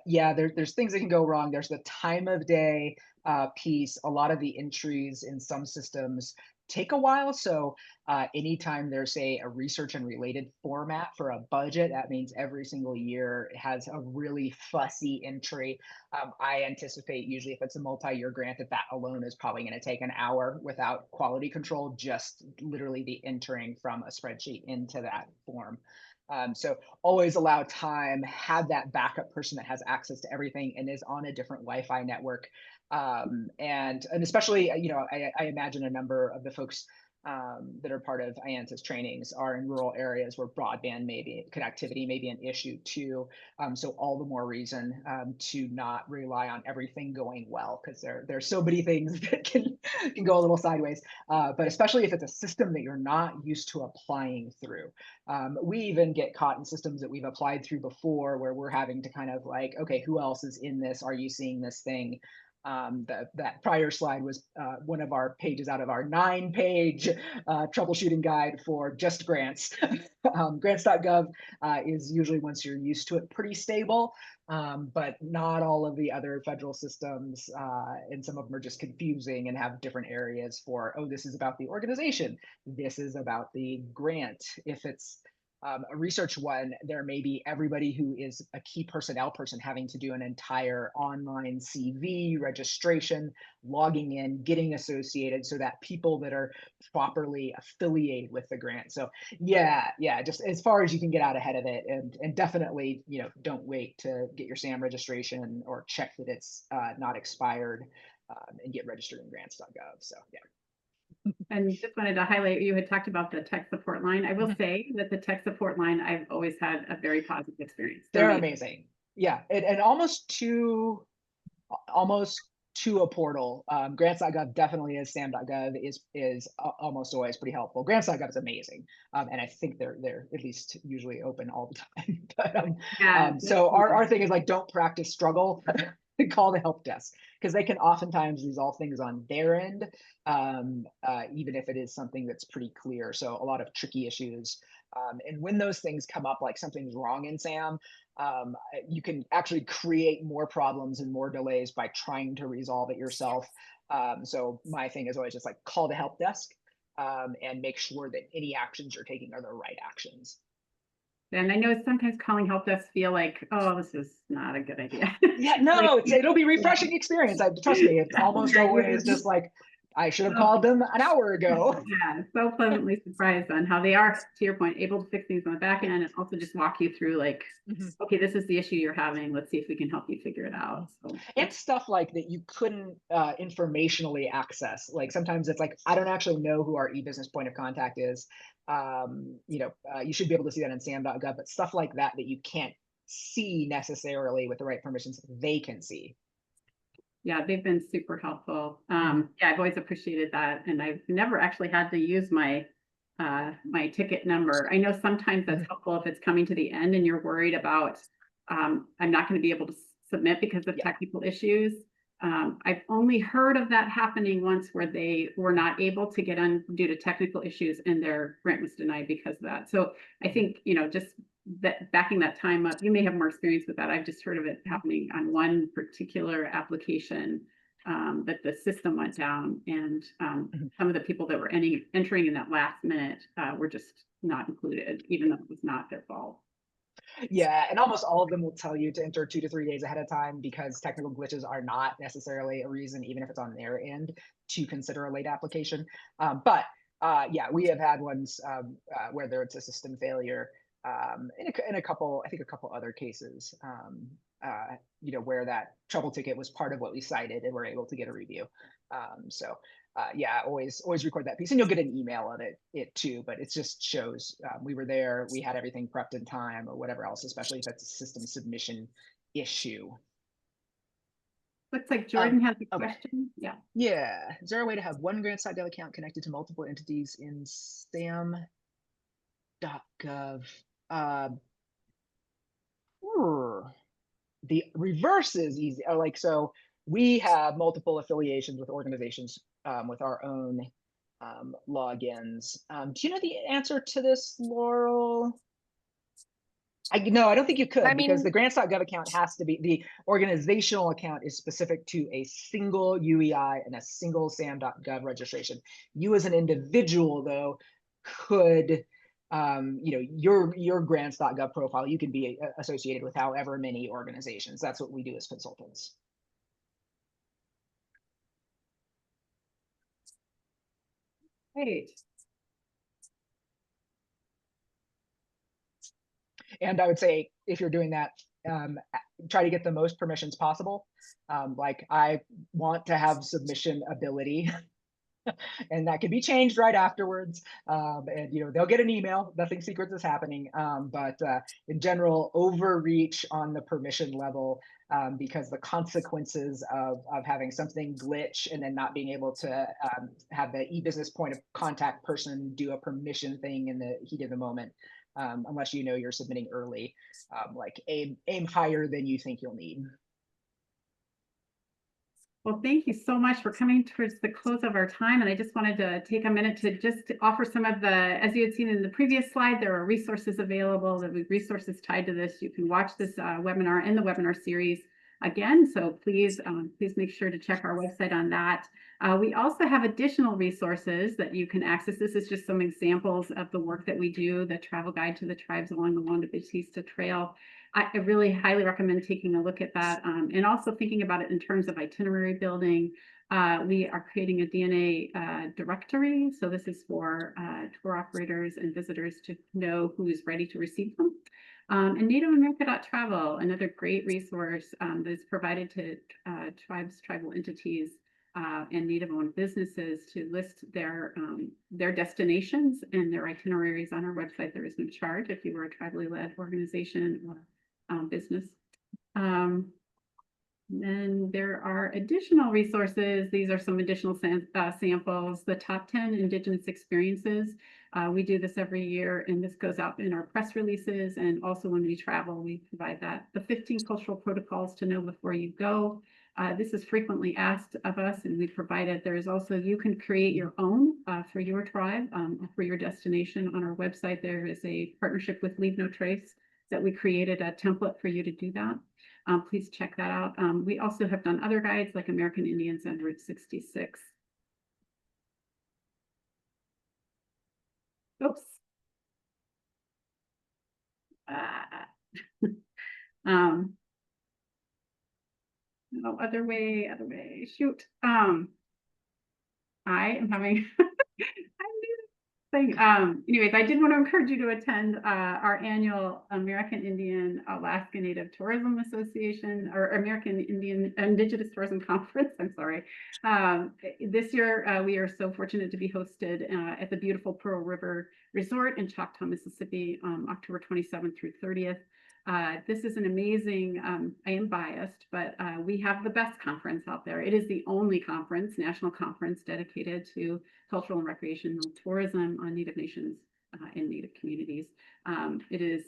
yeah, there's things that can go wrong. There's the time of day piece. A lot of the entries in some systems take a while. So anytime there's a research and related format for a budget, that means every single year it has a really fussy entry. I anticipate usually if it's a multi-year grant that alone is probably going to take an hour without quality control, just literally the entering from a spreadsheet into that form. So always allow time, have that backup person that has access to everything and is on a different Wi-Fi network. And especially, I imagine a number of the folks that are part of IANTA's trainings are in rural areas where broadband connectivity may be an issue too. So all the more reason to not rely on everything going well, because there's so many things that can go a little sideways. But especially if it's a system that you're not used to applying through. We even get caught in systems that we've applied through before where we're having to kind of like, okay, who else is in this? Are you seeing this thing? That prior slide was one of our pages out of our 9-page troubleshooting guide for just grants. Grants.gov is usually, once you're used to it, pretty stable, but not all of the other federal systems, and some of them are just confusing and have different areas for, oh, this is about the organization, this is about the grant. If it's a research one, there may be everybody who is a key personnel person having to do an entire online CV registration, logging in, getting associated so that people that are properly affiliated with the grant. So yeah, just as far as you can get out ahead of it, and definitely, don't wait to get your SAM registration or check that it's not expired, and get registered in grants.gov. So yeah. And just wanted to highlight, you had talked about the tech support line. I will say that the tech support line, I've always had a very positive experience. They're amazing. Yeah, and almost to a portal. Grants.gov definitely is. SAM.gov is almost always pretty helpful. Grants.gov is amazing, and I think they're at least usually open all the time. But so our thing is like, don't practice struggle. Call the help desk, because they can oftentimes resolve things on their end, even if it is something that's pretty clear. So a lot of tricky issues. And when those things come up, like something's wrong in SAM, you can actually create more problems and more delays by trying to resolve it yourself. So my thing is always just like, call the help desk, and make sure that any actions you're taking are the right actions. And I know sometimes calling help desk feel like, oh, this is not a good idea. Yeah, no, it'll be refreshing experience. Trust me, it's almost always just like, I should have called them an hour ago. Yeah, so pleasantly surprised on how they are, to your point, able to fix things on the back end and also just walk you through like, okay, this is the issue you're having. Let's see if we can help you figure it out. So it's stuff like that you couldn't informationally access. Like sometimes it's like, I don't actually know who our e-business point of contact is. You should be able to see that in SAM.gov, but stuff like that you can't see necessarily with the right permissions, they can see. Yeah, they've been super helpful. Yeah, I've always appreciated that. And I've never actually had to use my ticket number. I know sometimes that's helpful if it's coming to the end and you're worried about, I'm not going to be able to submit because of technical issues. I've only heard of that happening once where they were not able to get on due to technical issues and their grant was denied because of that. So I think, just that backing that time up, you may have more experience with that. I've just heard of it happening on one particular application, that the system went down and some of the people that were entering in that last minute were just not included, even though it was not their fault. Yeah, and almost all of them will tell you to enter 2 to 3 days ahead of time, because technical glitches are not necessarily a reason, even if it's on their end, to consider a late application. But we have had ones whether it's a system failure, in a couple other cases, where that trouble ticket was part of what we cited and we're able to get a review. Always record that piece, and you'll get an email of it too, but it just shows we were there, we had everything prepped in time or whatever else, especially if it's a system submission issue. Looks like Jordan has a okay. question. Yeah. Yeah. Is there a way to have one grants.gov account connected to multiple entities in SAM.gov? The reverse is easy. So we have multiple affiliations with organizations with our own logins. Do you know the answer to this, Laurel? No, I don't think you could, I because mean, the grants.gov account has to be, the organizational account is specific to a single UEI and a single SAM.gov registration. You as an individual, though, could, your grants.gov profile, you can be associated with however many organizations. That's what we do as consultants. Great. And I would say, if you're doing that, try to get the most permissions possible. Like, I want to have submission ability, and that can be changed right afterwards. And they'll get an email. Nothing secret is happening. But in general, overreach on the permission level, because the consequences of having something glitch and then not being able to have the e-business point of contact person do a permission thing in the heat of the moment. Unless you're submitting early, like aim higher than you think you'll need. Well, thank you so much for coming towards the close of our time. And I just wanted to take a minute to just offer some of the, as you had seen in the previous slide, there are resources available, that resources tied to this. You can watch this webinar and the webinar series again. So please make sure to check our website on that. We also have additional resources that you can access. This is just some examples of the work that we do, the travel guide to the tribes along the Juan de Bautista Trail. I really highly recommend taking a look at that, and also thinking about it in terms of itinerary building. We are creating a DNA directory. So this is for tour operators and visitors to know who's ready to receive them. And NativeAmerica.travel, another great resource that is provided to tribes, tribal entities, and Native-owned businesses to list their destinations and their itineraries on our website. There is no charge if you were a tribally led organization or business. Then there are additional resources. These are some additional samples. The top 10 Indigenous experiences. We do this every year, and this goes out in our press releases, and also when we travel, we provide that. The 15 cultural protocols to know before you go. This is frequently asked of us, and we provide it. There is also, you can create your own for your tribe, for your destination. On our website, there is a partnership with Leave No Trace that we created a template for you to do that. Please check that out. We also have done other guides like American Indians and Route 66. Oops. No, other way, shoot. I am having thing. Anyways, I did want to encourage you to attend our annual American Indian Alaska Native Tourism Association, or American Indian Indigenous Tourism Conference. I'm sorry. This year, we are so fortunate to be hosted at the beautiful Pearl River Resort in Choctaw, Mississippi, October 27th through 30th. This is an amazing, I am biased, but we have the best conference out there. It is the only conference, national conference, dedicated to cultural and recreational tourism on Native nations and Native communities. It is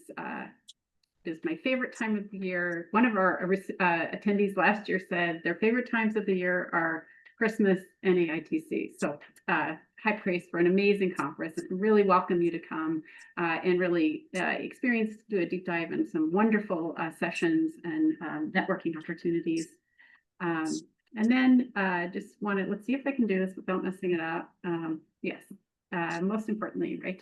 my favorite time of the year. One of our attendees last year said their favorite times of the year are Christmas and AITC. So high praise for an amazing conference. I really welcome you to come and really experience, do a deep dive in some wonderful sessions and networking opportunities. And then just let's see if I can do this without messing it up. Yes. Most importantly, right,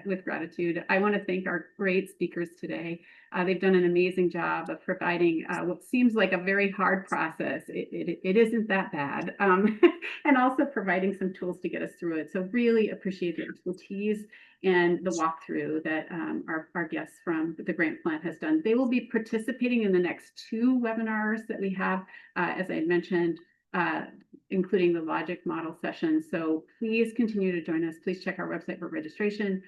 with gratitude, I want to thank our great speakers today. They've done an amazing job of providing what seems like a very hard process. It isn't that bad, and also providing some tools to get us through it. So really appreciate the expertise and the walkthrough that our guests from the Grant Plant has done. They will be participating in the next 2 webinars that we have, as I had mentioned, including the logic model session. So please continue to join us. Please check our website for registration.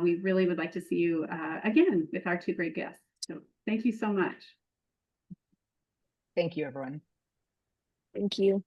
We really would like to see you again with our 2 great guests. So thank you so much. Thank you, everyone. Thank you.